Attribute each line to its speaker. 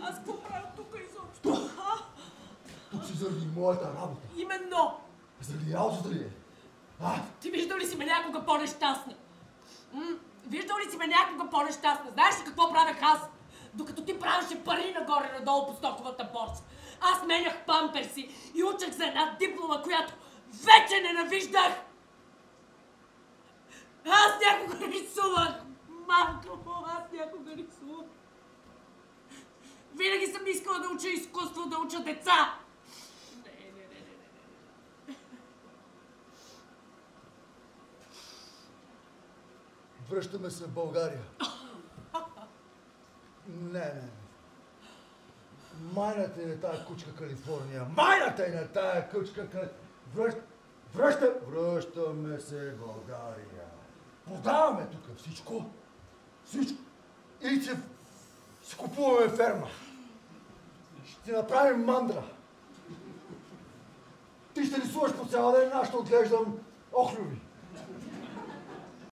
Speaker 1: Аз какво правя тук изобщо?
Speaker 2: Тук си заради моята работа.
Speaker 1: Именно!
Speaker 2: Заради работата ли е?
Speaker 1: Ти виждал ли си ме някога по-нещастна? Виждал ли си ме някога по-нещастна? Знаеш ли какво правех аз? Докато ти правеше пари нагоре-надолу по стоковата борса. Аз менях памперси и учех за една диплома, която вече ненавиждах! Аз някога рисувах! Марко, аз някога рисувах! Винаги съм искала да уча изкуство, да уча деца!
Speaker 2: Връщаме се в България. Не. Майната е на тая кучка Калифорния. Майната е на тая кучка Връщаме се в България. Продаваме тук всичко. И си купуваме ферма. Ще направим мандра. Ти ще рисуваш по цял ден, аз ще отглеждам охлюви.